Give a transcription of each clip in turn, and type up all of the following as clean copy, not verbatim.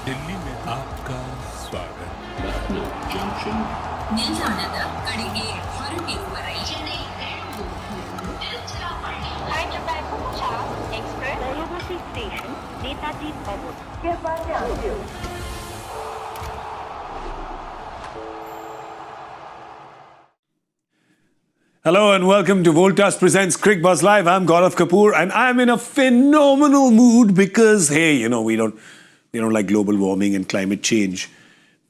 दिल्ली में आपका स्वागत. Lucknow Junction. ನಿಲ್ದಾಣದ ಕಡೆಗೆ ಹೊರಟಿರುವರೆ Hyderabad Punjab Express Dayavasi Station Netaji Bhavan. कृपया ध्यान दें. Hello and welcome to Voltas presents Cricbuzz Live. I'm Gaurav Kapur and I'm in a phenomenal mood because, hey, we don't like global warming and climate change.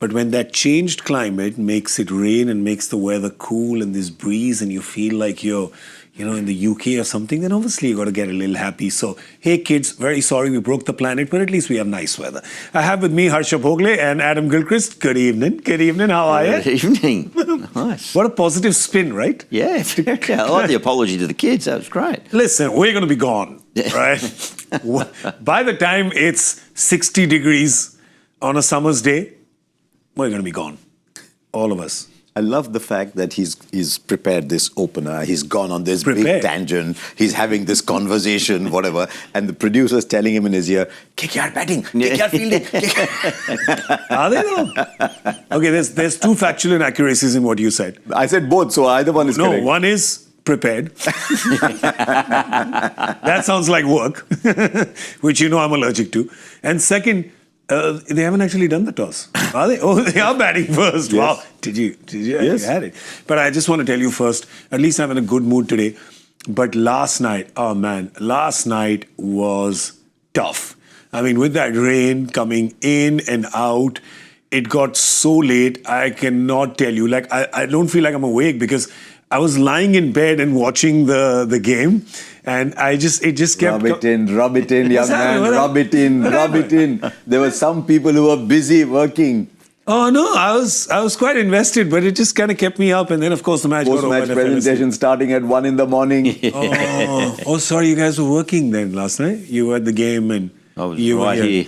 But when that changed climate makes it rain and makes the weather cool and this breeze and you feel like you're, in the UK or something, then obviously you got to get a little happy. So, hey kids, very sorry we broke the planet, but at least we have nice weather. I have with me Harsha Bhogle and Adam Gilchrist. Good evening. Good evening. How are you? Good evening. Nice. What a positive spin, right? Yeah, I like the apology to the kids. That was great. Listen, we're going to be gone, right? By the time it's 60 degrees on a summer's day, we're going to be gone. All of us. I love the fact that he's prepared this opener. He's gone on this big tangent. He's having this conversation, whatever. And the producer's telling him in his ear, KKR batting, KKR fielding. Are they though? Okay, there's two factual inaccuracies in what you said. I said both, so either one is correct. No, one is prepared. That sounds like work, which I'm allergic to. And second, they haven't actually done the toss. Are they? Oh, they are batting first. Yes. Wow. Did you? Yes. You had it. But I just want to tell you first, at least I'm in a good mood today. But last night, oh man, last night was tough. I mean, with that rain coming in and out, it got so late, I cannot tell you. Like, I don't feel like I'm awake because I was lying in bed and watching the game. And it just kept... Rub it in, young man, rub it in. There were some people who were busy working. Oh, no, I was quite invested, but it just kind of kept me up. And then, of course, the match got over. Post-match presentation starting at 1 in the morning. Oh, sorry, you guys were working then last night? You were at the game and... I was you right were here.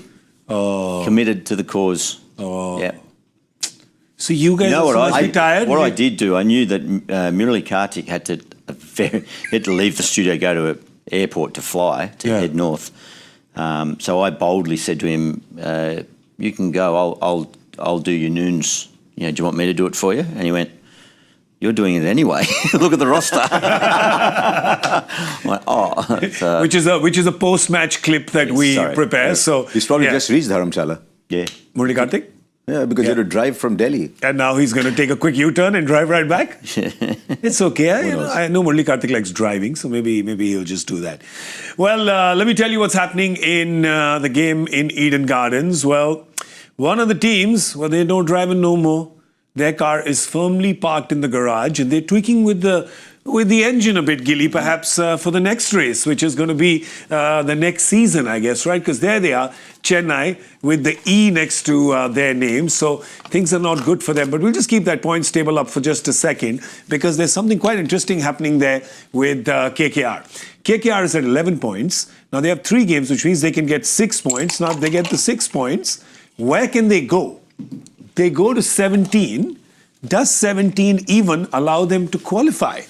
Oh. Committed to the cause. Oh. Yeah. So you guys must be tired? What I did do, I knew that Murali Kartik had to leave the studio, go to an airport to fly, to head north. So I boldly said to him, you can go, I'll do your noons. Do you want me to do it for you? And he went, you're doing it anyway. Look at the roster. I'm like, which is a post-match clip that we prepare. So He's probably just reached Dharamshala. Yeah. Murali Kartik? Yeah, because he had to drive from Delhi. And now he's going to take a quick U-turn and drive right back? It's okay. I know Murali Kartik likes driving, so maybe he'll just do that. Well, let me tell you what's happening in the game in Eden Gardens. Well, one of the teams, they don't drive in no more. Their car is firmly parked in the garage and they're tweaking with the engine a bit, Gilly, perhaps for the next race, which is going to be the next season, I guess, right? Because there they are, Chennai, with the E next to their name. So things are not good for them. But we'll just keep that points table up for just a second because there's something quite interesting happening there with KKR. KKR is at 11 points. Now they have 3 games, which means they can get 6 points. Now if they get the 6 points, where can they go? They go to 17. Does 17 even allow them to qualify?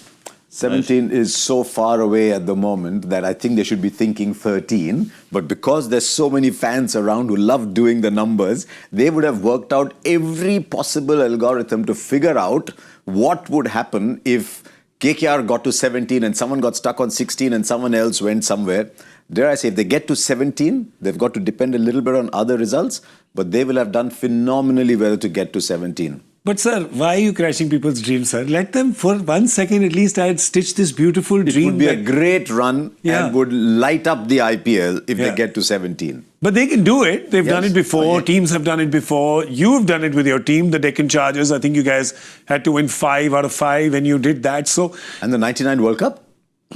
17 is so far away at the moment that I think they should be thinking 13. But because there's so many fans around who love doing the numbers, they would have worked out every possible algorithm to figure out what would happen if KKR got to 17 and someone got stuck on 16 and someone else went somewhere. Dare I say, if they get to 17, they've got to depend a little bit on other results, but they will have done phenomenally well to get to 17. But sir, why are you crashing people's dreams, sir? Let them, for 1 second at least, I had stitched this beautiful dream. It would be a great run and would light up the IPL if they get to 17. But they can do it. They've done it before. Teams have done it before. You've done it with your team, the Deccan Chargers. I think you guys had to win 5 out of 5 and you did that. So, and the 99 World Cup?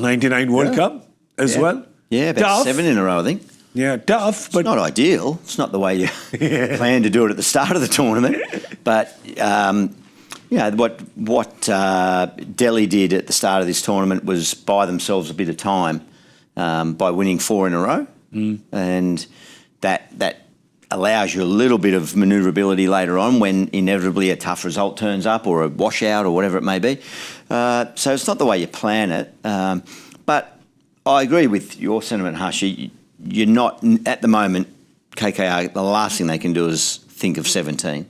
99 World Cup as well. Yeah, about 7 in a row, I think. Yeah, tough, but... It's not ideal. It's not the way you plan to do it at the start of the tournament. But, what Delhi did at the start of this tournament was buy themselves a bit of time by winning 4 in a row. And that allows you a little bit of manoeuvrability later on when inevitably a tough result turns up or a washout or whatever it may be. So it's not the way you plan it. But I agree with your sentiment, Harsha. You're not, at the moment, KKR, the last thing they can do is think of 17.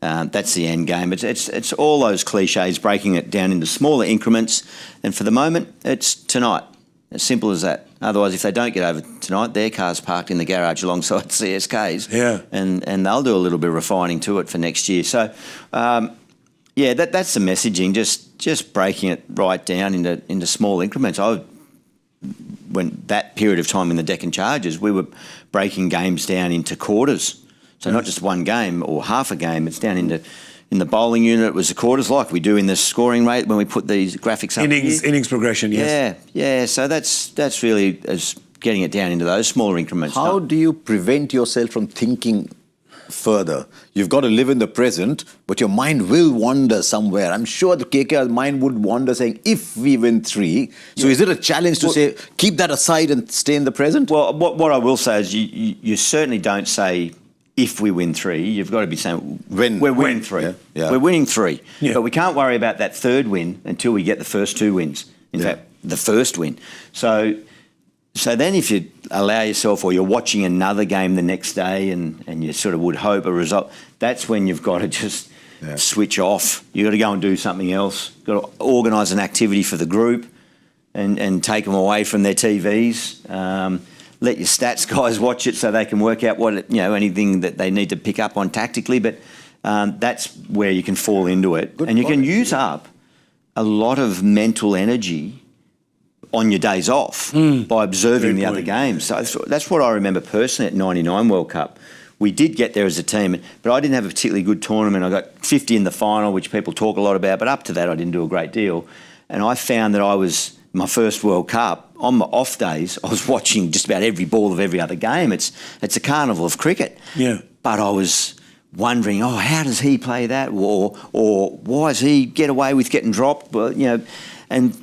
That's the end game. It's all those cliches, breaking it down into smaller increments. And for the moment, it's tonight. As simple as that. Otherwise, if they don't get over tonight, their car's parked in the garage alongside CSK's. Yeah. And they'll do a little bit of refining to it for next year. So, that's the messaging, just breaking it right down into small increments. When that period of time in the Deccan Chargers, we were breaking games down into quarters. So not just one game or half a game, it's down in the bowling unit, it was the quarters like we do in the scoring rate when we put these graphics up. Innings progression, yes. Yeah. So that's really as getting it down into those smaller increments. How do you prevent yourself from thinking further? You've got to live in the present, but your mind will wander somewhere. I'm sure the KKR's mind would wander saying, if we win 3. So is it a challenge to say, keep that aside and stay in the present? Well, what I will say is you certainly don't say, if we win 3, you've got to be saying, we're winning 3. Yeah. We're winning 3. Yeah. But we can't worry about that third win until we get the first 2 wins. In fact, the first win. So then if you allow yourself, or you're watching another game the next day and you sort of would hope a result, that's when you've got to just switch off. You've got to go and do something else. You've got to organise an activity for the group and take them away from their TVs. Let your stats guys watch it so they can work out anything that they need to pick up on tactically. But that's where you can fall into it. You can use up a lot of mental energy on your days off by observing the other games. So that's what I remember personally at '99 World Cup. We did get there as a team, but I didn't have a particularly good tournament. I got 50 in the final, which people talk a lot about, but up to that I didn't do a great deal. And I found that my first World Cup, on my off days, I was watching just about every ball of every other game. It's a carnival of cricket. Yeah. But I was wondering, how does he play that? Or why does he get away with getting dropped? Well, and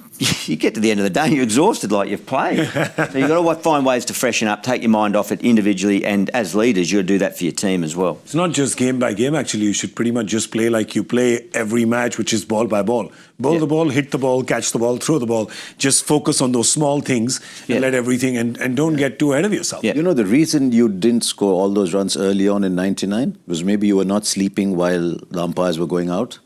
you get to the end of the day, you're exhausted like you've played. So you've got to find ways to freshen up, take your mind off it individually, and as leaders, you've got to do that for your team as well. It's not just game by game, actually. You should pretty much just play like you play every match, which is ball by ball. Bowl the ball, hit the ball, catch the ball, throw the ball. Just focus on those small things and let everything, and don't get too ahead of yourself. You know, the reason you didn't score all those runs early on in '99 was maybe you were not sleeping while the umpires were going out.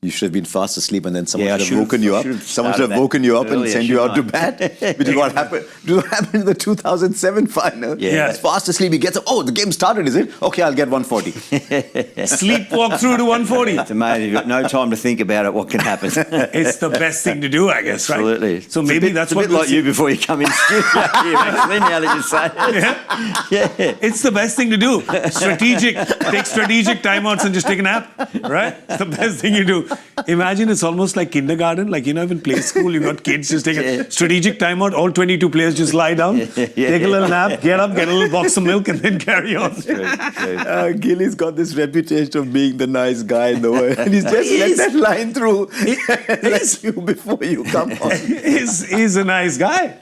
You should have been fast asleep, and then someone should have woken you up. Someone should have woken you up and sent you out to bat, which is what happened. What happened in the 2007 final? Yeah. He's fast asleep. He gets up. Oh, the game started, is it? Okay, I'll get 140. Sleepwalk through to 140. It's amazing. You've got no time to think about it. What can happen? It's the best thing to do, I guess, right? Absolutely. So maybe that's what a bit like you before you come in studio here, actually, now that you say it. Yeah. It's the best thing to do. Take strategic timeouts and just take a nap, right? It's the best thing you do. Imagine it's almost like kindergarten, like, even play school, you got kids just take a strategic timeout, all 22 players just lie down, take a little nap, get up, get a little box of milk, and then carry on. Gilly's got this reputation of being the nice guy in the world, and he's just let that line through. Let you before you come on. He's a nice guy.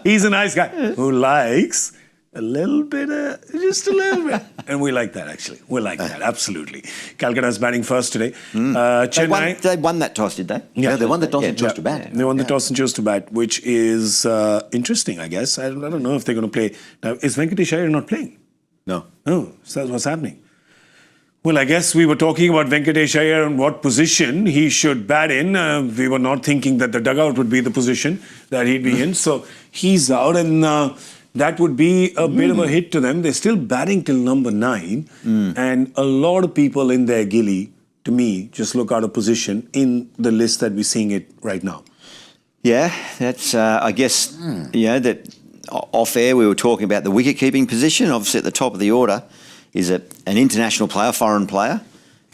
He's a nice guy who likes a little bit, just a little bit. And we like that, actually. We like that, absolutely. Calcutta's batting first today. Chennai. They won that toss, did they? Yeah, they won the toss and chose to bat. They won the toss and chose to bat, which is interesting, I guess. I don't know if they're going to play. Now, is Venkatesh Iyer not playing? No. Oh, so that's what's happening. Well, I guess we were talking about Venkatesh Iyer and what position he should bat in. We were not thinking that the dugout would be the position that he'd be in. So he's out, and that would be a bit of a hit to them. They're still batting till number 9. And a lot of people in their gilly, to me, just look out of position in the list that we're seeing it right now. Yeah, that's, I guess, that off air we were talking about the wicket-keeping position. Obviously at the top of the order is an international player, foreign player,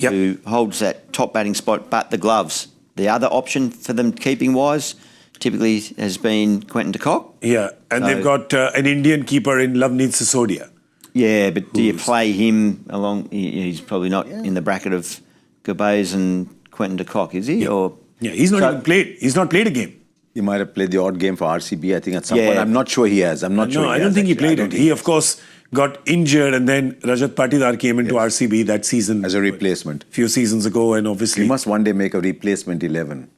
who holds that top batting spot, but the gloves. The other option for them keeping-wise typically has been Quentin de Kock. Yeah, and they've got an Indian keeper in Loveneet Sisodia. Yeah, but do you play him along? He's probably not in the bracket of Cricbuzz and Quentin de Kock, is he? Yeah, he's not even played. He's not played a game. He might have played the odd game for RCB, I think, at some point. I'm not sure he has. I don't think he played it. He, of course, got injured, and then Rajat Patidar came into RCB that season. As a replacement. A few seasons ago, and obviously... He must one day make a replacement 11.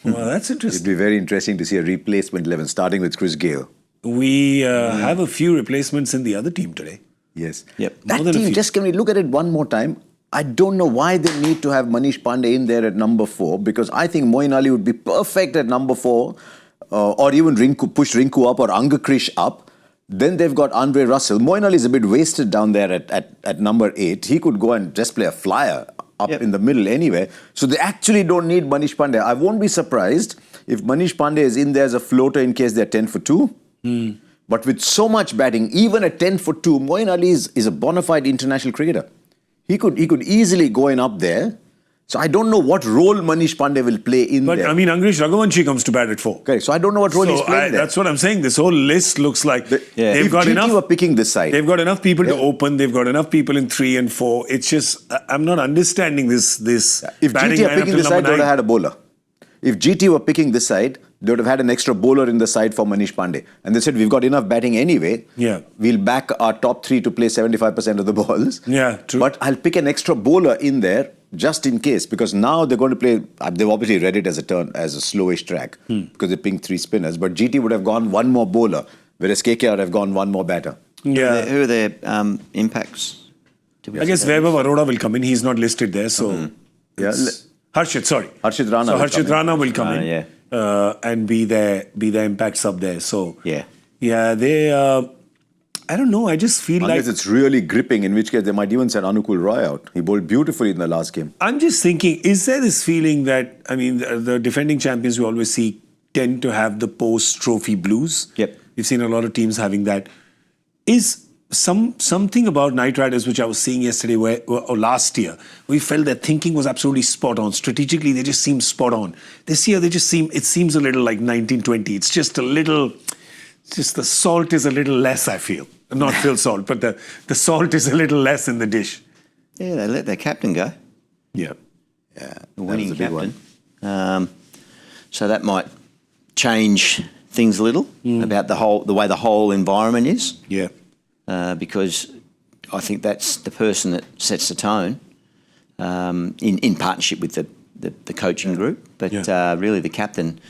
Well, that's interesting. It'd be very interesting to see a replacement 11, starting with Chris Gale. We have a few replacements in the other team today. Yes. Yep. That More than a team, few. just can we look at it one more time? I don't know why they need to have Manish Pandey in there at number 4, because I think Moeen Ali would be perfect at number 4, or even push Rinku up or Angakrish up. Then they've got Andre Russell. Moeen Ali is a bit wasted down there at number 8. He could go and just play a flyer up in the middle anyway. So they actually don't need Manish Pandey. I won't be surprised if Manish Pandey is in there as a floater in case they're 10 for 2. But with so much batting, even at 10 for 2, Moeen Ali is a bona fide international cricketer. He could easily go in up there. So I don't know what role Manish Pandey will play in there. But I mean, Angrish Raghuvanshi comes to bat at 4. Correct. So I don't know what role he's playing there. That's what I'm saying. This whole list looks like they've if got GT enough. were picking this side. They've got enough people to open. They've got enough people in 3 and 4. It's just I'm not understanding this. If batting GT are lineup picking till this side, number they would 9. have had a bowler. If GT were picking this side, they would have had an extra bowler in the side for Manish Pandey. And they said, we've got enough batting anyway. Yeah. We'll back our top 3 to play 75% of the balls. Yeah, true. But I'll pick an extra bowler in there just in case, because now they're going to play, they've obviously read it as a slowish track because they pinged 3 spinners. But GT would have gone 1 more bowler, whereas KK would have gone 1 more batter. Yeah. Who are their impacts? I guess Vaibhav Arora will come in. He's not listed there. So it's- Harshit, sorry. Harshit Rana So will Harshit come in. Rana will come in. Yeah. And be their impact sub there. So Yeah. they. I don't know. I just feel Unless like it's really gripping, in which case they might even send Anukul Roy out. He bowled beautifully in the last game. I'm just thinking, is there this feeling that, I mean, the defending champions we always see tend to have the post-trophy blues? Yep. We've seen a lot of teams having that. Is something about Knight Riders, which I was seeing yesterday or last year, we felt their thinking was absolutely spot on. Strategically, they just seemed spot on. This year, it seems a little like 1920. It's just a little, just the salt is a little less, I feel. Not Phil Salt, but the salt is a little less in the dish. Yeah, they let their captain go. Yeah. Yeah, The winning that was a big captain. So that might change things a little about the way the whole environment is. Yeah. Because I think that's the person that sets the tone in partnership with the coaching group. But really, the captain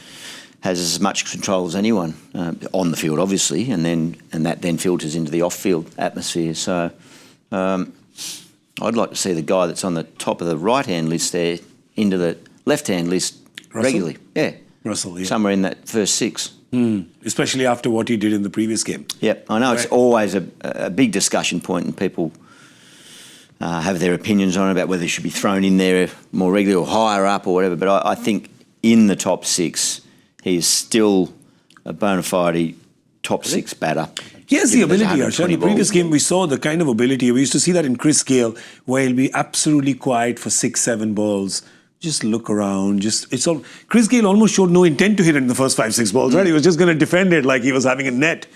has as much control as anyone on the field, obviously, and that then filters into the off-field atmosphere. So I'd like to see the guy that's on the top of the right-hand list there into the left-hand list regularly. Yeah, Russell, yeah. somewhere in that first 6. Especially after what he did in the previous game. Yep, I know it's always a big discussion point, and people have their opinions on it about whether he should be thrown in there more regularly or higher up or whatever. But I think in the top 6, he's still a bona fide top 6 batter. He has the Given there's ability, Harsha. In 120 the previous balls. game, we saw the kind of ability. We used to see that in Chris Gale, where he'll be absolutely quiet for 6-7 balls. Just look around. Chris Gale almost showed no intent to hit it in the first 5-6 balls, right? He was just going to defend it like he was having a net.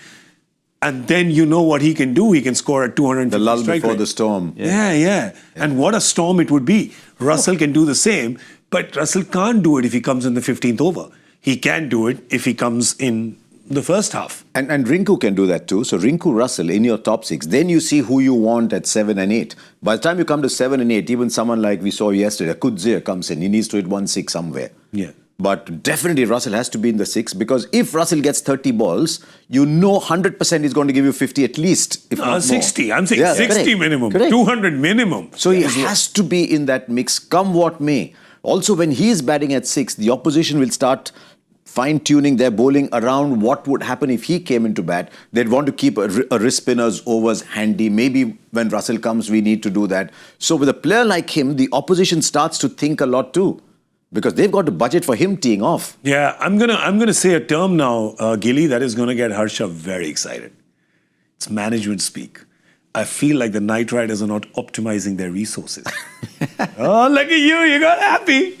And then you know what he can do. He can score at 250 The lull strike before rate. the storm. Yeah. And what a storm it would be. Russell can do the same, but Russell can't do it if he comes in the 15th over. He can do it if he comes in the first half. And Rinku can do that too. So Rinku Russell in your top 6. Then you see who you want at 7 and 8. By the time you come to 7 and 8, even someone like we saw yesterday, Kudzir comes in. He needs to hit 1-6 somewhere. Yeah. But definitely Russell has to be in the 6, because if Russell gets 30 balls, you know 100% he's going to give you 50 at least, if not more. 60. I'm saying 60 correct. minimum. Correct. 200 minimum. So he has to be in that mix, come what may. Also, when he is batting at 6, the opposition will start fine-tuning their bowling around what would happen if he came into bat. They'd want to keep a wrist spinner's overs handy. Maybe when Russell comes, we need to do that. So with a player like him, the opposition starts to think a lot too, because they've got to budget for him teeing off. Yeah, I'm gonna say a term now, Gilly, that is gonna get Harsha very excited. It's management speak. I feel like the Knight Riders are not optimizing their resources. Oh, look at you got happy.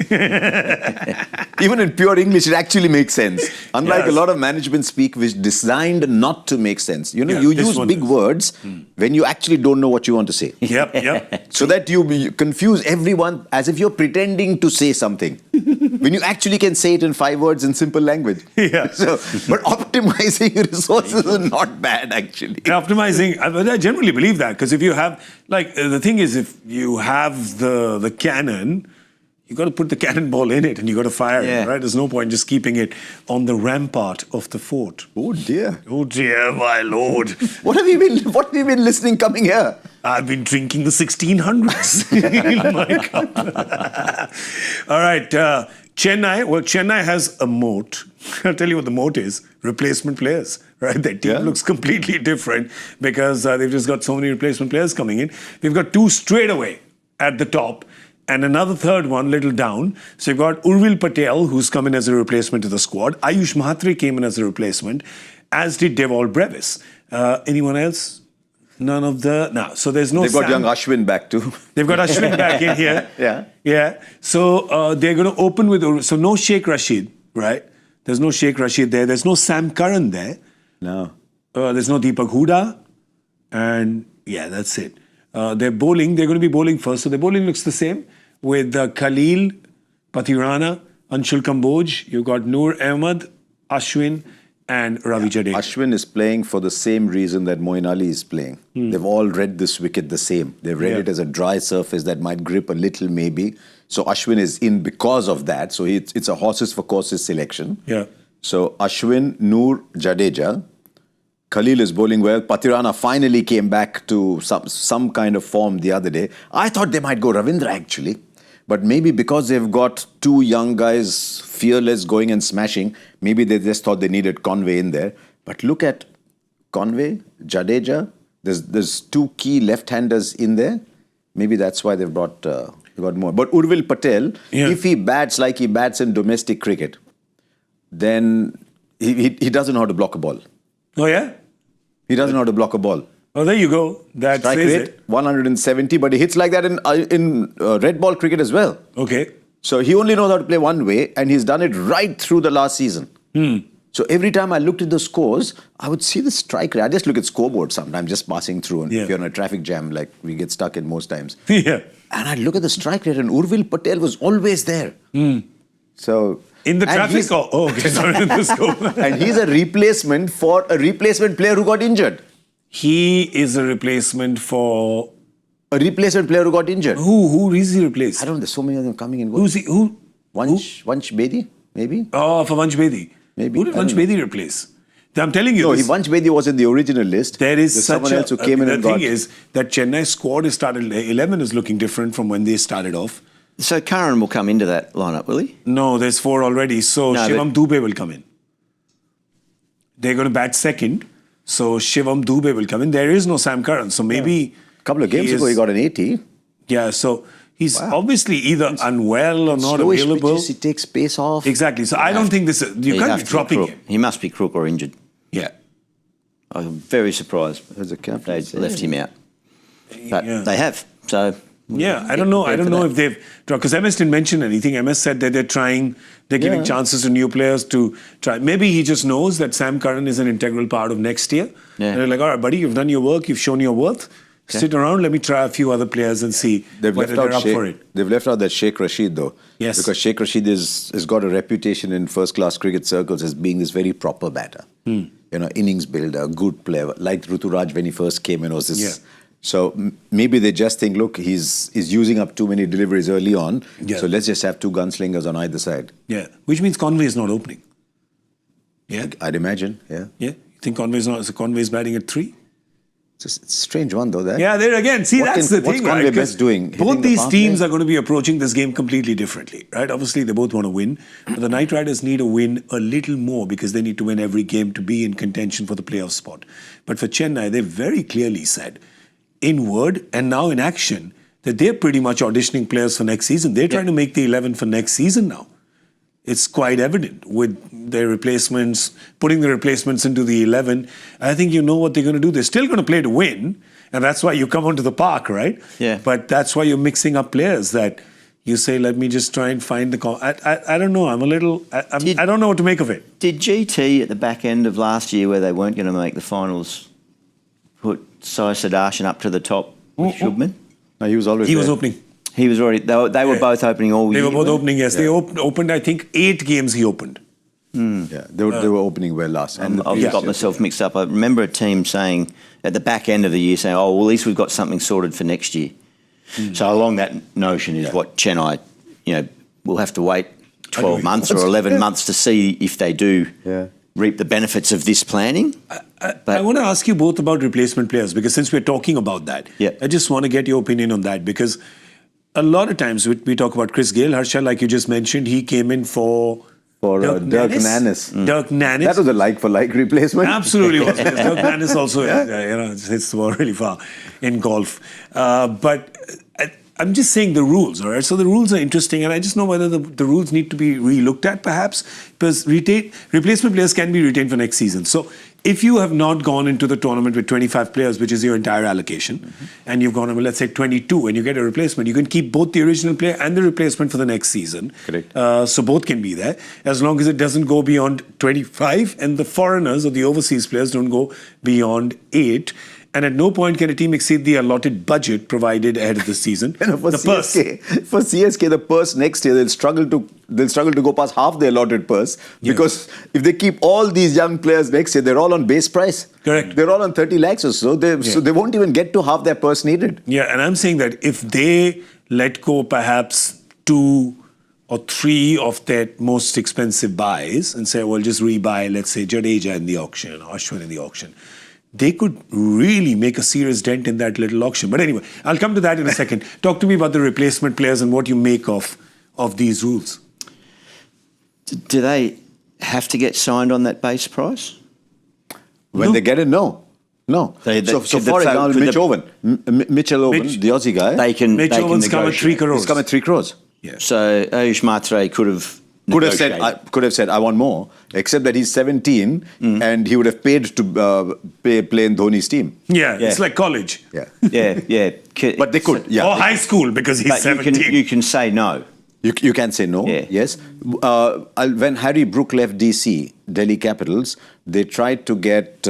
Even in pure English, it actually makes sense. Unlike Yes. a lot of management speak which is designed not to make sense. You know, Yeah, you this use one big does. words when you actually don't know what you want to say. Yep. So that you confuse everyone as if you're pretending to say something. When you actually can say it in 5 words in simple language. Yeah. So, but optimizing resources is not bad actually. And optimizing, I generally believe that, because if you have, the thing is, if you have the cannon, you got to put the cannonball in it and you got to fire Yeah. it, right? There's no point just keeping it on the rampart of the fort. Oh dear. Oh dear, my lord. What have you been listening coming here? I've been drinking the 1600s in my cup. All right, Chennai. Well, Chennai has a moat. I'll tell you what the moat is. Replacement players, right? Their team looks completely different because they've just got so many replacement players coming in. We've got two straight away at the top and another third one little down. So you've got Urvil Patel, who's come in as a replacement to the squad. Ayush Mahatre came in as a replacement, as did Devol Brevis. Anyone else? None of the... No. So there's no... They've got young Ashwin back too. They've got Ashwin back in here. Yeah. Yeah. So they're going to open with... So no Sheikh Rashid, right? There's no Sheikh Rashid there. There's no Sam Curran there. No. There's no Deepak Huda. And yeah, that's it. They're bowling. They're going to be bowling first. So the bowling looks the same with Khalil, Pathirana, Anshul Kamboj. You've got Noor Ahmed, Ashwin and Ravi Jadeja. Ashwin is playing for the same reason that Moeen Ali is playing. They've all read this wicket the same. They've read it as a dry surface that might grip a little maybe. So Ashwin is in because of that. So it's a horses for courses selection. Yeah. So Ashwin, Noor, Jadeja. Khalil is bowling well. Pathirana finally came back to some kind of form the other day. I thought they might go Ravindra actually. But maybe because they've got two young guys, fearless, going and smashing, maybe they just thought they needed Conway in there. But look at Conway, Jadeja. There's two key left-handers in there. Maybe that's why they've got more. But Urvil Patel, if he bats like he bats in domestic cricket, then he doesn't know how to block a ball. Oh, yeah? He doesn't know how to block a ball. Oh, there you go. That Strike says rate, it. 170, but he hits like that in red ball cricket as well. Okay. So he only knows how to play one way, and he's done it right through the last season. So every time I looked at the scores, I would see the strike rate. I just look at scoreboard sometimes, just passing through. And if you're in a traffic jam, like we get stuck in most times. Yeah. And I look at the strike rate, and Urvil Patel was always there. So In the traffic? Okay. Sorry, in the scope. and he's a replacement for a replacement player who got injured. He is a replacement for... A replacement player who got injured. Who is he replaced? I don't know. There's so many of them coming and going. Who's he? Who? Vansh Bedi, maybe? Oh, for Vansh Bedi. Maybe. Who did Vansh Bedi replace? I'm telling you No, this. Vansh Bedi was in the original list. There is There's such someone else who came in and got... The thing is that Chennai's squad is started... 11 is looking different from when they started off. So Curran will come into that lineup, will he? No, there's 4 already. So No, Shivam Dubey will come in. They're going to bat second. So Shivam Dubey will come in. There is no Sam Curran. So maybe... A couple of games ago, he got an 80. Yeah, so he's obviously either unwell or not Slowish available. pitches, he takes pace off. Exactly. So I don't think this is... You can't be dropping Crook. him. He must be crook or injured. Yeah. I'm very surprised There's a captain. they left him out. But Yeah. they have. So Yeah, I don't know. I don't know if they've... Because MS didn't mention anything. MS said that they're giving chances to new players to try. Maybe he just knows that Sam Curran is an integral part of next year. Yeah. And they're like, all right, buddy, you've done your work. You've shown your worth. Sit around. Let me try a few other players and see whether they're up for it. They've left out that Sheikh Rashid, though. Yes. Because Sheikh Rashid has got a reputation in first-class cricket circles as being this very proper batter. Innings builder, good player. Like Ruturaj when he first came in was this... Yeah. So maybe they just think, look, he's using up too many deliveries early on. Yeah. So let's just have two gunslingers on either side. Yeah. Which means Conway is not opening. Yeah? I'd imagine, yeah. Yeah? You think Conway's batting at 3? It's a strange one, though. That. Yeah, there again. See, that's the thing, what's Conway right? 'Cause best doing? Hitting Both the these palm teams leg? are going to be approaching this game completely differently, right? Obviously, they both want to win. But the Knight Riders need to win a little more because they need to win every game to be in contention for the playoff spot. But for Chennai, they very clearly said, in word and now in action, that they're pretty much auditioning players for next season. They're trying to make the 11 for next season now. It's quite evident with their replacements, putting the replacements into the 11. I think you know what they're going to do. They're still going to play to win, and that's why you come onto the park, right? Yeah. But that's why you're mixing up players that you say, let me just try and find the... I don't know. I'm a little... I don't know what to make of it. did GT at the back end of last year, where they weren't going to make the finals, put Sai Sudarshan up to the top with Shubman? No, he was always He there. was opening. He was already. They were both opening all year. They were both weren't opening, yes. They opened, I think, 8 games he opened. Yeah, they were opening well last time. I've got myself mixed up. I remember a team saying at the back end of the year, saying, "Oh, well, at least we've got something sorted for next year." So along that notion is what Chennai, we'll have to wait 12 months or 11 months to see if they do reap the benefits of this planning. I want to ask you both about replacement players, because since we're talking about that, I just want to get your opinion on that, because a lot of times we talk about Chris Gayle, Harsha, like you just mentioned, he came in for Dirk Nannes. Dirk Nannes. That was a like-for-like replacement. Absolutely was. Dirk Nannes also, hits the ball really far in golf. But I'm just saying the rules, all right? So the rules are interesting, and I just know whether the rules need to be re-looked at, perhaps, because replacement players can be retained for next season. So if you have not gone into the tournament with 25 players, which is your entire allocation, and you've gone, let's say, 22, and you get a replacement, you can keep both the original player and the replacement for the next season. Correct. So both can be there, as long as it doesn't go beyond 25, and the foreigners or the overseas players don't go beyond 8. And at no point can a team exceed the allotted budget provided ahead of the season. For CSK, the purse next year they'll struggle to go past half the allotted purse, because if they keep all these young players next year, they're all on base price. Correct. They're all on 30 lakhs or so. So they won't even get to half their purse needed. Yeah, and I'm saying that if they let go perhaps 2 or 3 of their most expensive buys and say, well, just rebuy, let's say, Jadeja in the auction, Ashwin in the auction, they could really make a serious dent in that little auction. But anyway, I'll come to that in a second. Talk to me about the replacement players and what you make of these rules. Do they have to get signed on that base price? When they get it, no. So for example, Mitchell Owen, the Aussie guy, Mitch Owen's come at 3 crores. He's come at 3 crores. Yeah. So Ayush Matre could have said, I want more, except that he's 17 and he would have paid to play in Dhoni's team. Yeah, it's like college. Yeah. But they could. Or high school, because he's 17. You can say no. You can say no, yes. When Harry Brook left DC, Delhi Capitals, they tried to get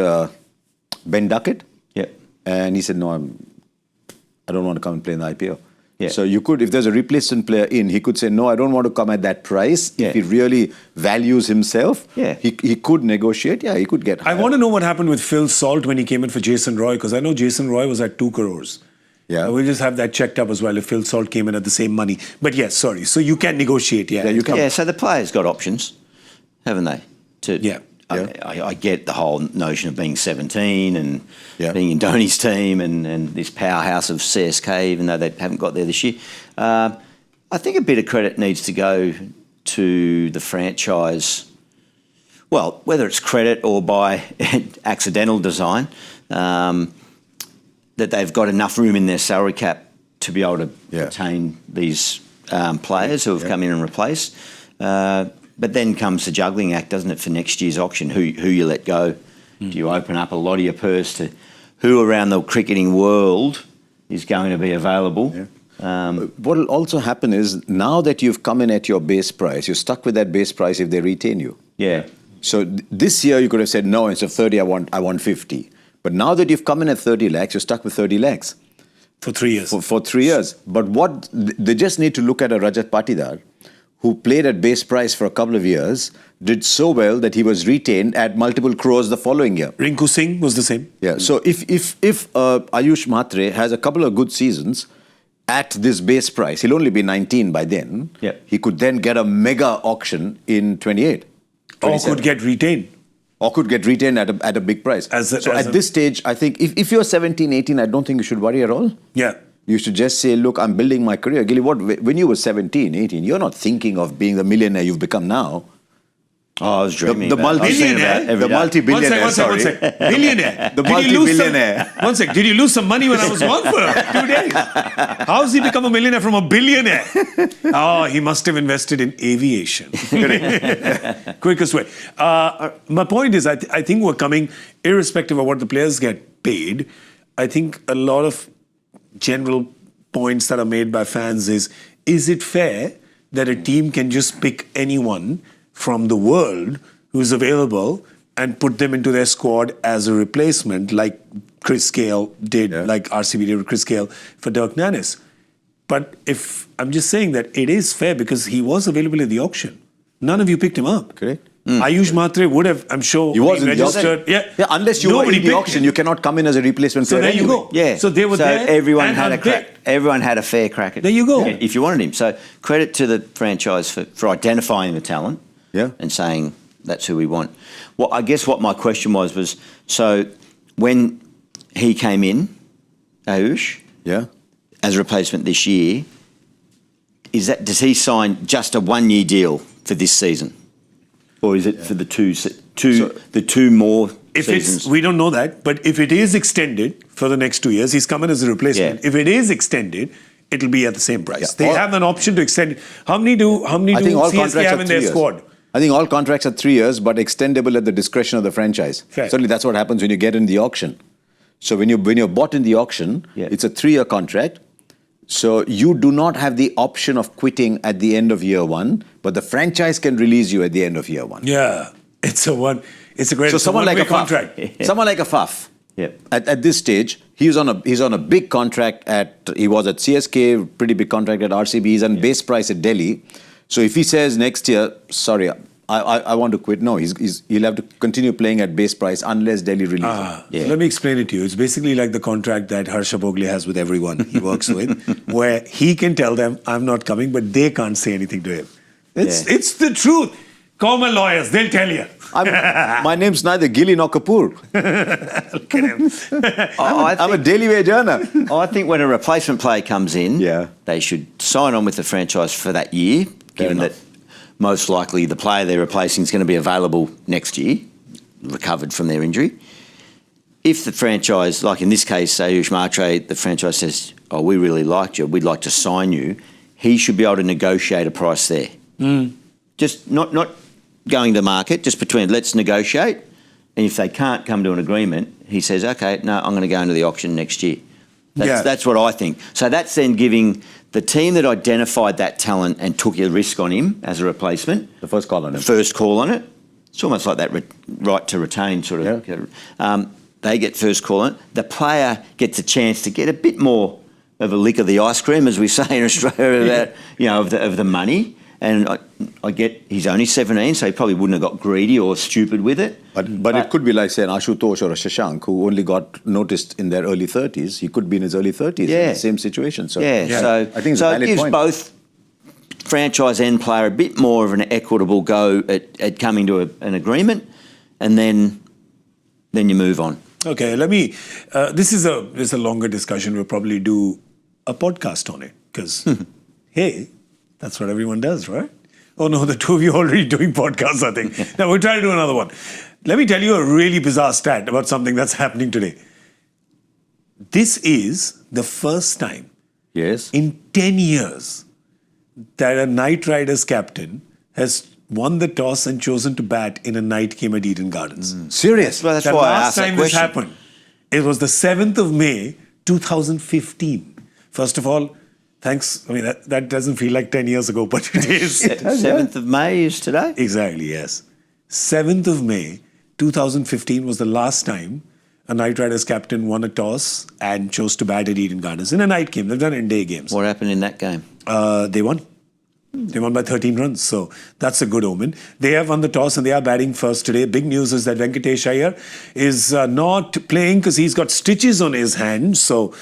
Ben Duckett. Yeah. And he said, no, I don't want to come and play in the IPL. Yeah. So you could, if there's a replacement player in, he could say, no, I don't want to come at that price. Yeah. If he really values himself, he could negotiate. Yeah, he could get higher. I want to know what happened with Phil Salt when he came in for Jason Roy, because I know Jason Roy was at 2 crores. Yeah. We'll just have that checked up as well if Phil Salt came in at the same money. But yes, sorry. So you can negotiate, Yeah, you can. Yeah, so the players got options, haven't they? Yeah. I get the whole notion of being 17 and being in Dhoni's team and this powerhouse of CSK, even though they haven't got there this year. I think a bit of credit needs to go to the franchise. Well, whether it's credit or by accidental design, that they've got enough room in their salary cap to be able to retain these players who have come in and replaced. But then comes the juggling act, doesn't it, for next year's auction? Who you let go? Do you open up a lot of your purse to who around the cricketing world is going to be available? What will also happen is, now that you've come in at your base price, you're stuck with that base price if they retain you. Yeah. So this year you could have said, no, instead of 30, I want 50. But now that you've come in at 30 lakhs, you're stuck with 30 lakhs. For 3 years. For 3 years. But what they just need to look at a Rajat Patidar, who played at base price for a couple of years, did so well that he was retained at multiple crores the following year. Rinku Singh was the same. Yeah. So if Ayush Matre has a couple of good seasons at this base price, he'll only be 19 by then. Yeah. He could then get a mega auction in 28. Or could get retained. Or could get retained at a big price. At this stage, I think if you're 17, 18, I don't think you should worry at all. Yeah. You should just say, look, I'm building my career. Gilly, when you were 17, 18, you're not thinking of being the millionaire you've become now. Oh, I was dreaming The about multi-billionaire. The multi-billionaire, One sec. Billionaire. The multi-billionaire. One sec. Did you lose some money when I was gone for 2 days? How has he become a millionaire from a billionaire? Oh, he must have invested in aviation. Quickest way. My point is, I think we're coming, irrespective of what the players get paid, I think a lot of general points that are made by fans is it fair that a team can just pick anyone from the world who's available and put them into their squad as a replacement, like Chris Gayle did, like RCB did with Chris Gayle for Dirk Nannes? But I'm just saying that it is fair because he was available in the auction. None of you picked him up. Correct. Ayush Mhatre would have, I'm sure, He was been in the registered. auction. Yeah. Unless you were Nobody in the picked auction, him. you cannot come in as a replacement So player there you anyway. go. Yeah. So they were there. Everyone and had a they- crack. Everyone had a fair crack at There you go. If you wanted him. So credit to the franchise for identifying the talent. Yeah. And saying that's who we want. Well, I guess what my question was so when he came in, Ayush, Yeah. as a replacement this year, does he sign just a 1-year deal for this season, or is it for the two more If seasons? it's, we don't know that, but if it is extended for the next 2 years, he's coming as a replacement. Yeah. If it is extended, it'll be at the same price. Yeah. They have an option to extend it. How many do I think all CSK contracts have are in 3 their years. squad? I think all contracts are 3 years, but extendable at the discretion of the franchise. Fair. Certainly, that's what happens when you get in the auction. So when you're bought in the auction, Yeah. it's a 3-year contract. So you do not have the option of quitting at the end of year 1, but the franchise can release you at the end of year 1. Yeah, it's a great. So someone like a contract. Faf, someone like a Faf, Yep. at this stage, he's on a big contract he was at CSK, pretty big contract at RCB. He's on base price at Delhi. So if he says next year, sorry, I want to quit, no, he'll have to continue playing at base price unless Delhi releases him. Yeah. Let me explain it to you. It's basically like the contract that Harsha Bhogle has with everyone he works with, where he can tell them, I'm not coming, but they can't say anything to him. It's the truth. Call my lawyers, they'll tell you. My name's neither Gilly nor Kapoor. Look at him. I'm a daily wage earner. I think when a replacement player comes in, Yeah. they should sign on with the franchise for that year, given that enough. most likely the player they're replacing is going to be available next year, recovered from their injury. If the franchise, like in this case, Ayush Mhatre, the franchise says, oh, we really liked you, we'd like to sign you, he should be able to negotiate a price there. Just not going to market, just between let's negotiate. And if they can't come to an agreement, he says, okay, no, I'm going to go into the auction next year. That's what I think. So that's then giving the team that identified that talent and took a risk on him as a replacement. The first call on him. First call on it. It's almost like that right to retain sort of. Yeah. They get first call on it. The player gets a chance to get a bit more of a lick of the ice cream, as we say in Australia, about, of the money. And I get he's only 17, so he probably wouldn't have got greedy or stupid with it. But it could be like, say, an Ashutosh or a Shashank who only got noticed in their early 30s. He could be in his early 30s in the same situation. So, So I think it's a it valid gives point. both franchise and player a bit more of an equitable go at coming to an agreement, and then you move on. Okay, let me. This is a longer discussion. We'll probably do a podcast on it because, hey, that's what everyone does, right? Oh no, the two of you are already doing podcasts, I think. Now we'll try to do another one. Let me tell you a really bizarre stat about something that's happening today. This is the first time Yes. in 10 years that a Knight Riders captain has won the toss and chosen to bat in a night game at Eden Gardens. Serious. Well, that's The why I last asked that time this question. happened, it was the 7th of May, 2015. First of all, thanks. I mean, that doesn't feel like 10 years ago, but it is. 7th of May is today? Exactly, yes. 7th of May, 2015 was the last time a Knight Riders captain won a toss and chose to bat at Eden Gardens in a night game. They've done it in day games. What happened in that game? They won. They won by 13 runs, so that's a good omen. They have won the toss and they are batting first today. Big news is that Venkatesh Iyer is not playing because he's got stitches on his hand, so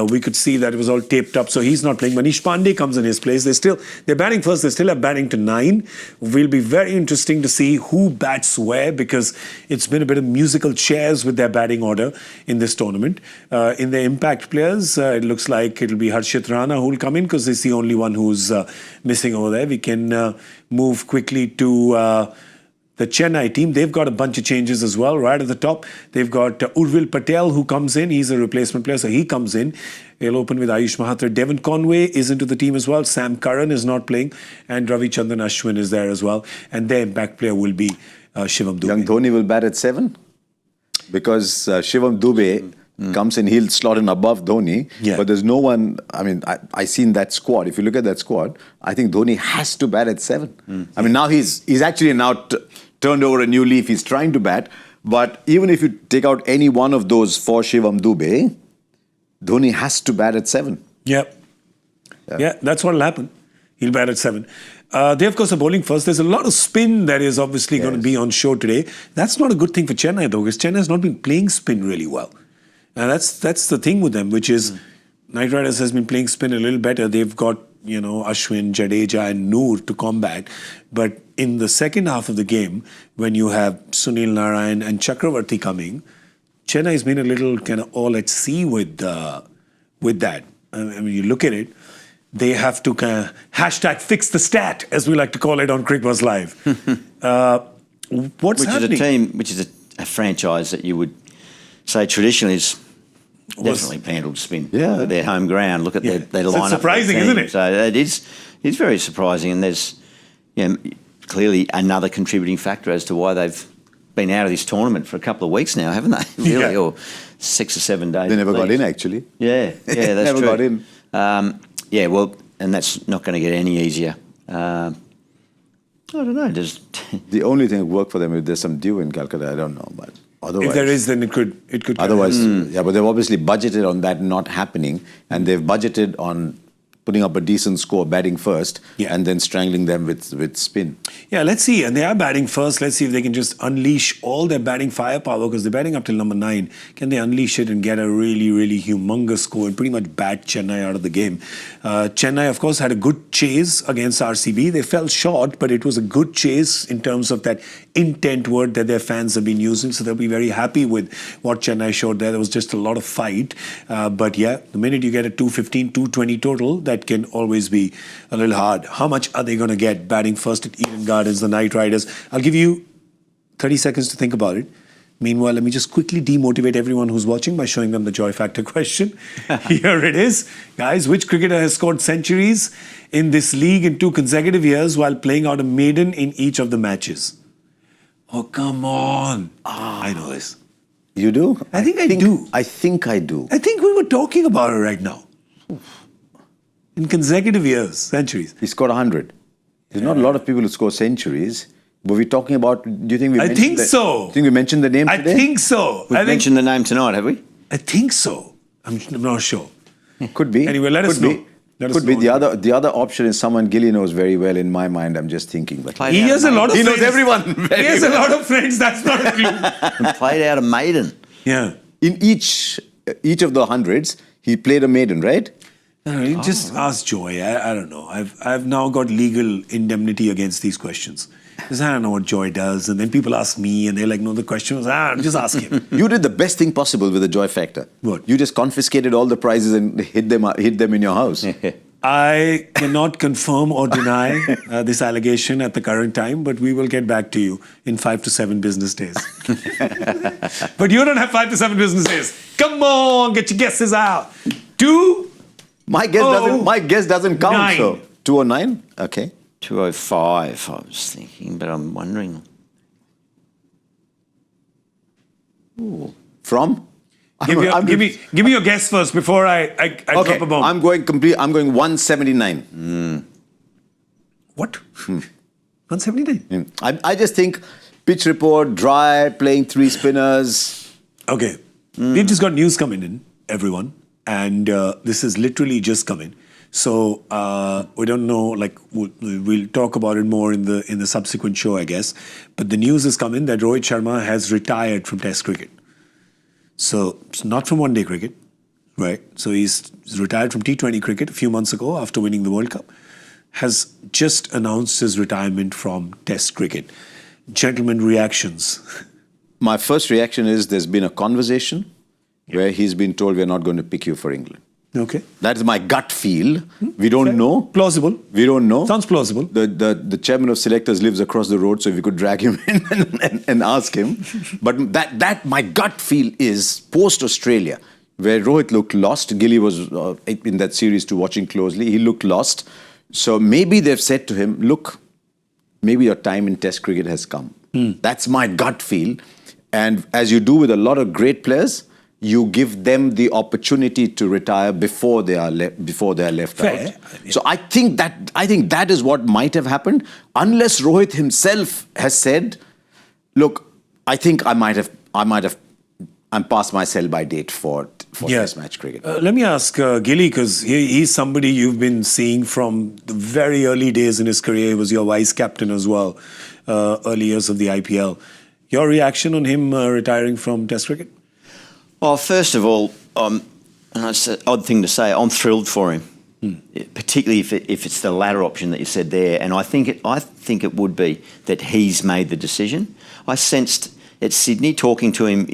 we could see that it was all taped up, so he's not playing. Manish Pandey comes in his place. They're batting first. They still have batting to 9. Will be very interesting to see who bats where because it's been a bit of musical chairs with their batting order in this tournament. In the impact players, it looks like it'll be Harshit Rana who will come in because he's the only one who's missing over there. We can move quickly to the Chennai team. They've got a bunch of changes as well. Right at the top, they've got Urvil Patel who comes in. He's a replacement player, so he comes in. He'll open with Ayush Mhatre. Devon Conway is into the team as well. Sam Curran is not playing. And Ravichandran Ashwin is there as well. And their impact player will be Shivam Dubey. Young Dhoni will bat at 7 because Shivam Dubey comes in, he'll slot in above Dhoni. Yeah. But there's no one, I mean, I seen that squad. If you look at that squad, I think Dhoni has to bat at 7. I mean, now he's actually now turned over a new leaf. He's trying to bat. But even if you take out any one of those for Shivam Dubey, Dhoni has to bat at 7. Yeah, that's what'll happen. He'll bat at 7. They, of course, are bowling first. There's a lot of spin that is obviously going to be on show today. That's not a good thing for Chennai, though, because Chennai has not been playing spin really well. And that's the thing with them, which is Knight Riders has been playing spin a little better. They've got, Ashwin, Jadeja and Noor to combat. But in the second half of the game, when you have Sunil Narayan and Chakravarti coming, Chennai has been a little kind of all at sea with that. I mean, you look at it, they have to kind of #fix the stat, as we like to call it on Cricbuzz Live. What's happening? Which is a franchise that you would say traditionally is definitely handled spin. Yeah. Their home ground. Look at their So lineup. it's surprising, isn't it? So it's very surprising, and there's clearly another contributing factor as to why they've been out of this tournament for a couple of weeks now, haven't they? Really, Yeah. or 6 or 7 days. They never at got least. in, actually. Yeah, that's Never true. got in. Well, and that's not going to get any easier. I don't know. The only thing that worked for them is there's some dew in Calcutta. I don't know, but otherwise, If there is, then it could. otherwise, but they've obviously budgeted on that not happening, and they've budgeted on putting up a decent score, batting first, and then strangling them with spin. Yeah, let's see. And they are batting first. Let's see if they can just unleash all their batting firepower, because they're batting up till number 9. Can they unleash it and get a really, really humongous score and pretty much bat Chennai out of the game? Chennai, of course, had a good chase against RCB. They fell short, but it was a good chase in terms of that intent word that their fans have been using. So they'll be very happy with what Chennai showed there. There was just a lot of fight. But yeah, the minute you get a 215, 220 total, that can always be a little hard. How much are they going to get batting first at Eden Gardens, the Knight Riders? I'll give you 30 seconds to think about it. Meanwhile, let me just quickly demotivate everyone who's watching by showing them the Joy Factor question. Here it is. Guys, which cricketer has scored centuries in this league in 2 consecutive years while playing out a maiden in each of the matches? Oh, come on. I know this. You do? I think I do. I think I do. I think we were talking about it right now. In consecutive years, centuries. He scored 100. There's not a lot of people who score centuries. Were we talking about? Do you think we? I mentioned think the, so. Do you think we mentioned the name I today? think so. We've mentioned the name tonight, have we? I think so. I'm not sure. Could be. Anyway, let us Could know. be. Let us Could be. know. The other option is someone Gilly knows very well. In my mind, I'm just thinking. But Played He out has a lot of he friends. knows everyone. He has a lot of friends. That's not a clue. Played out a maiden. Yeah. In each of the hundreds, he played a maiden, right? No, you just ask Joy. I don't know. I've now got legal indemnity against these questions. Because I don't know what Joy does. And then people ask me and they're like, no, the question was, just ask him. You did the best thing possible with the Joy Factor. What? You just confiscated all the prizes and hid them in your house. I cannot confirm or deny this allegation at the current time, but we will get back to you in 5 to 7 business days. But you don't have 5 to 7 business days. Come on, get your guesses out. 2. My guess doesn't count. 9. So 209. Okay. 205, I was thinking, but I'm wondering. From? Give me your guess first before I drop a bomb. I'm going 179. What? 179? I just think pitch report, dry, playing 3 spinners. Okay. We've just got news coming in, everyone. And this is literally just come in. So we don't know, like we'll talk about it more in the subsequent show, I guess. But the news has come in that Rohit Sharma has retired from Test cricket. So it's not from one-day cricket, right? So he's retired from T20 cricket a few months ago after winning the World Cup. Has just announced his retirement from Test cricket. Gentlemen, reactions. My first reaction is there's been a conversation where he's been told we're not going to pick you for England. Okay. That is my gut feel. We don't know. Plausible. We don't know. Sounds plausible. The chairman of selectors lives across the road, so if we could drag him in and ask him. But that my gut feel is post-Australia, where Rohit looked lost. Gilly was in that series too, watching closely. He looked lost. So maybe they've said to him, look, maybe your time in Test cricket has come. That's my gut feel. And as you do with a lot of great players, you give them the opportunity to retire before they are left Fair. out. So I think that is what might have happened, unless Rohit himself has said, "Look, I think I might have I'm past my sell-by date for Test match cricket. Let me ask Gilly, because he's somebody you've been seeing from the very early days in his career. He was your vice captain as well, early years of the IPL. Your reaction on him retiring from Test cricket? Well, first of all, and it's an odd thing to say, I'm thrilled for him, particularly if it's the latter option that you said there. And I think it would be that he's made the decision. I sensed at Sydney, talking to him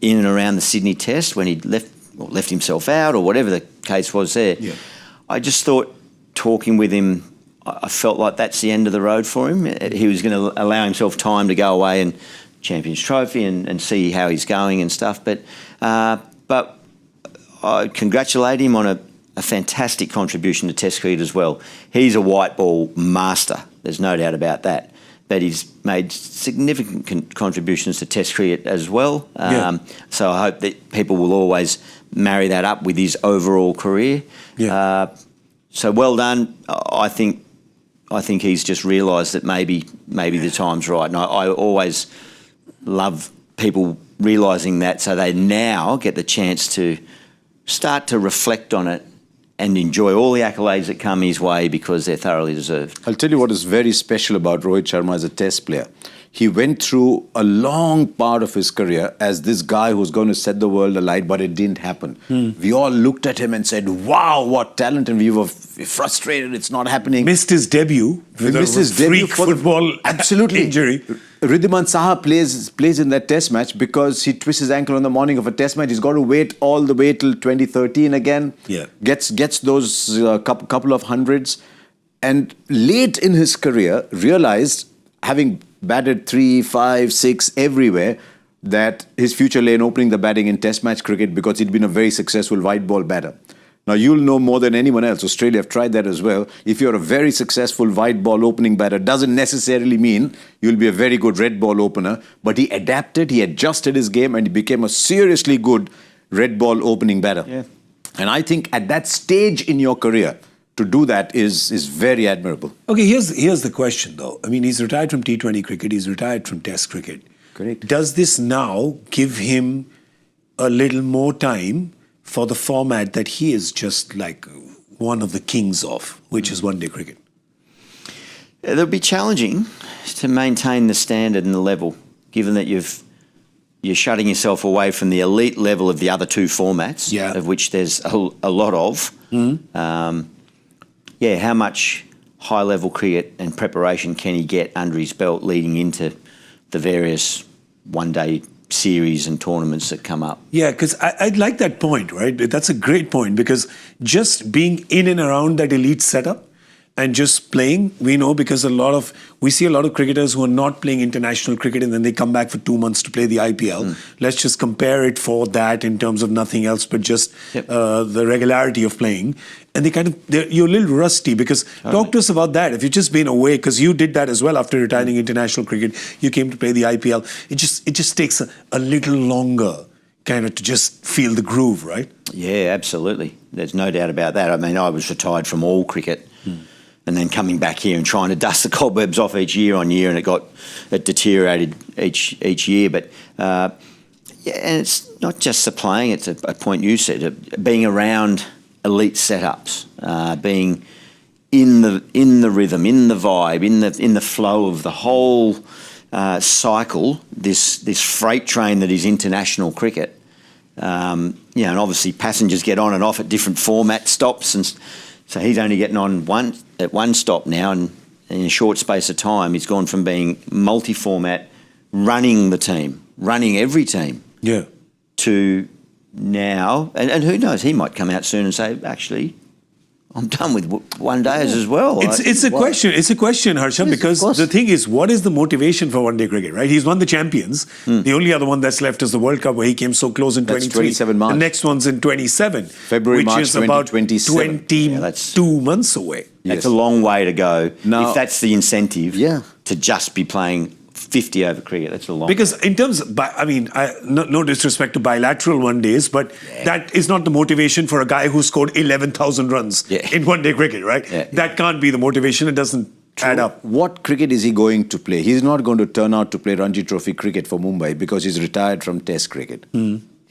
in and around the Sydney Test when he left himself out or whatever the case was there. Yeah. I just thought, talking with him, I felt like that's the end of the road for him. He was going to allow himself time to go away and Champions Trophy and see how he's going and stuff. But I congratulate him on a fantastic contribution to Test cricket as well. He's a white ball master. There's no doubt about that. But he's made significant contributions to Test cricket as well. So I hope that people will always marry that up with his overall career. Yeah. So well done. I think he's just realised that maybe the time's right. And I always love people realising that, so they now get the chance to start to reflect on it and enjoy all the accolades that come his way because they're thoroughly deserved. I'll tell you what is very special about Rohit Sharma as a Test player. He went through a long part of his career as this guy who's going to set the world alight, but it didn't happen. We all looked at him and said, wow, what talent, and we were frustrated, it's not happening. Missed his debut with a freak football injury. Riddhiman Saha plays in that Test match because he twists his ankle on the morning of a Test match. He's got to wait all the way till 2013 again. Yeah. Gets those couple of hundreds. And late in his career, realised, having batted 3, 5, 6 everywhere, that his future lay in opening the batting in Test match cricket because he'd been a very successful white ball batter. Now, you'll know more than anyone else. Australia have tried that as well. If you're a very successful white ball opening batter, doesn't necessarily mean you'll be a very good red ball opener. But he adapted, he adjusted his game, and he became a seriously good red ball opening batter. Yeah. And I think at that stage in your career, to do that is very admirable. Okay, here's the question, though. I mean, he's retired from T20 cricket. He's retired from Test cricket. Correct. Does this now give him a little more time for the format that he is just like one of the kings of, which is one-day cricket? It'll be challenging to maintain the standard and the level, given that you're shutting yourself away from the elite level of the other two formats, of which there's a lot of. How much high-level cricket and preparation can he get under his belt leading into the various one-day series and tournaments that come up? Yeah, because I'd like that point, right? That's a great point, because just being in and around that elite setup and just playing, we know, because we see a lot of cricketers who are not playing international cricket and then they come back for 2 months to play the IPL. Let's just compare it for that in terms of nothing else but just the regularity of playing. And you're a little rusty, because talk to us about that. If you've just been away, because you did that as well after retiring international cricket, you came to play the IPL. It just takes a little longer kind of to just feel the groove, right? Yeah, absolutely. There's no doubt about that. I mean, I was retired from all cricket. And then coming back here and trying to dust the cobwebs off each year on year, and it deteriorated each year. But and it's not just the playing; it's a point you said, being around elite setups, being in the rhythm, in the vibe, in the flow of the whole cycle. This freight train that is international cricket. And obviously passengers get on and off at different format stops and. So he's only getting on at one stop now, and in a short space of time, he's gone from being multi-format, running the team, running every team, to now, and who knows, he might come out soon and say, actually, I'm done with one days as well. It's a question, Harsha, because the thing is, what is the motivation for one-day cricket, right? He's won the Champions. The only other one that's left is the World Cup, where he came so close in 23. 27 March. The next one's in 27. February, March, which is about 22 months away. That's a long way to go. Now, if that's the incentive, to just be playing 50 over cricket, that's a long. Because in terms of, no disrespect to bilateral one days, but that is not the motivation for a guy who scored 11,000 runs in one day cricket, right? That can't be the motivation. It doesn't add up. What cricket is he going to play? He's not going to turn out to play Ranji Trophy cricket for Mumbai because he's retired from Test cricket.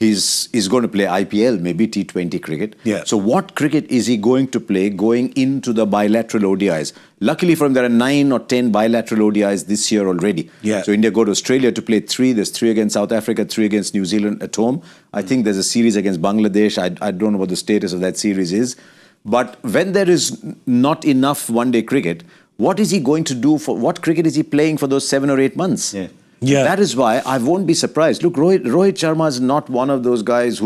He's going to play IPL, maybe T20 cricket. Yeah. So what cricket is he going to play going into the bilateral ODIs? Luckily for him, there are 9 or 10 bilateral ODIs this year already. Yeah. So India go to Australia to play 3. There's 3 against South Africa, 3 against New Zealand at home. I think there's a series against Bangladesh. I don't know what the status of that series is. But when there is not enough one-day cricket, what is he going to do for, what cricket is he playing for those 7 or 8 months? Yeah. Yeah. That is why I won't be surprised. Look, Rohit Sharma is not one of those guys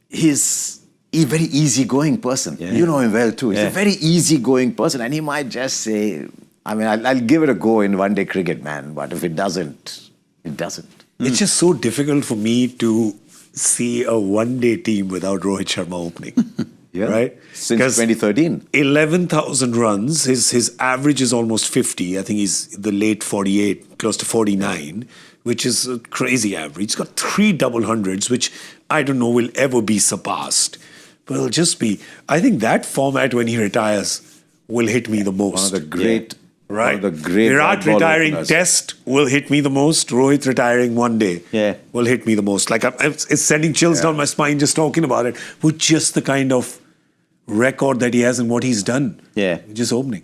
he's a very easygoing person. Yeah. You know him well too. He's a very easygoing person, and he might just say, I mean, I'll give it a go in one-day cricket, man. But if it doesn't, it doesn't. It's just so difficult for me to see a one-day team without Rohit Sharma opening. Yeah. Right? Since 'Cause 2013. 11,000 runs. His average is almost 50. I think he's the late 48, close to 49, which is a crazy average. He's got 3 double hundreds, which I don't know will ever be surpassed. But it'll just be, I think that format when he retires will hit me the most. One of the great, Right. one of the great Virat white ball retiring openers. Test will hit me the most. Rohit retiring one day will hit me the most. Like it's sending chills down my spine just talking about it. With just the kind of record that he has and what he's done. Yeah. Just opening.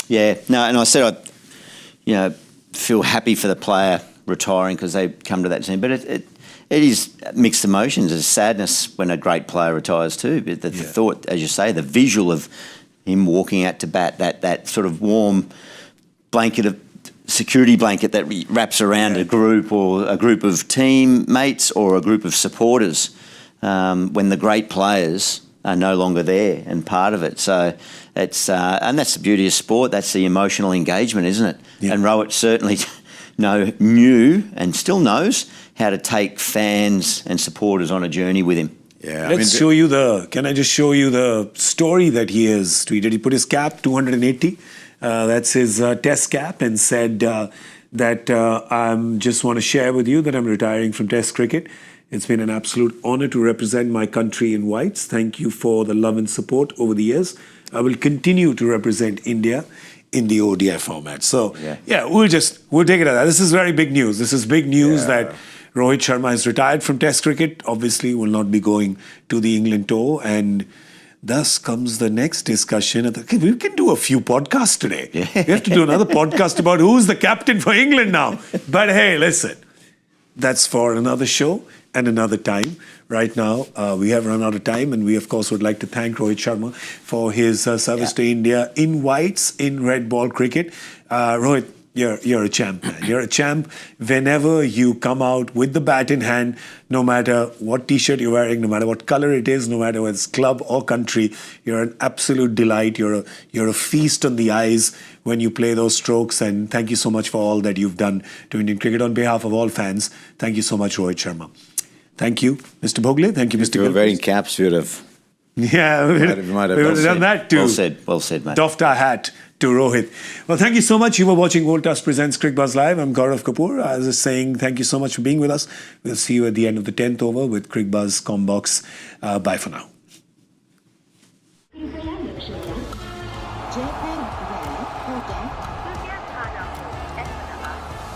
Yeah, no, and I said I feel happy for the player retiring because they come to that team, but it is mixed emotions. There's sadness when a great player retires too. But the thought, as you say, the visual of him walking out to bat, that sort of warm blanket of security blanket that wraps around a group or a group of teammates or a group of supporters when the great players are no longer there and part of it. So it's and that's the beauty of sport. That's the emotional engagement, isn't it? Yeah. And Rohit certainly knew and still knows how to take fans and supporters on a journey with him. Yeah, Let's show you can I just show you the story that he has tweeted? He put his cap, 280. That's his test cap, and said that I just want to share with you that I'm retiring from test cricket. It's been an absolute honor to represent my country in whites. Thank you for the love and support over the years. I will continue to represent India in the ODI format. So, we'll take it as that. This is very big news. This is big news that Rohit Sharma has retired from Test cricket. Obviously, will not be going to the England tour. And thus comes the next discussion. We can do a few podcasts today. We have to do another podcast about who's the captain for England now. But hey, listen, that's for another show and another time. Right now, we have run out of time, and we, of course, would like to thank Rohit Sharma for his service to India in whites in red ball cricket. Rohit, you're a champ, man. You're a champ. Whenever you come out with the bat in hand, no matter what T-shirt you're wearing, no matter what color it is, no matter whether it's club or country, you're an absolute delight. You're a feast on the eyes when you play those strokes. And thank you so much for all that you've done to Indian cricket. On behalf of all fans, thank you so much, Rohit Sharma. Thank you, Mr. Bhogle. Thank you, Mr. If you were Gilchrist. wearing caps, we would have... Yeah, we would have done that too. Well said, mate. Doffed our hat to Rohit. Well, thank you so much. You were watching Voltas Presents Cricbuzz Live. I'm Gaurav Kapur. I was just saying thank you so much for being with us. We'll see you at the end of the 10th over with Cricbuzz Combox. Bye for now.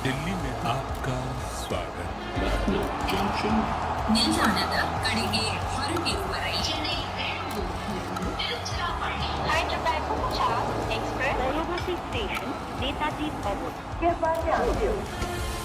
Delhi में आपका स्वागत Lucknow Junction, ನಿಲ್ದಾಣದ ಕಡೆಗೆ ಹೊರಟಿರುವವರೇ Hyderabad Punjab Express Railway Station, Netaji Bhavan. Cricbuzz.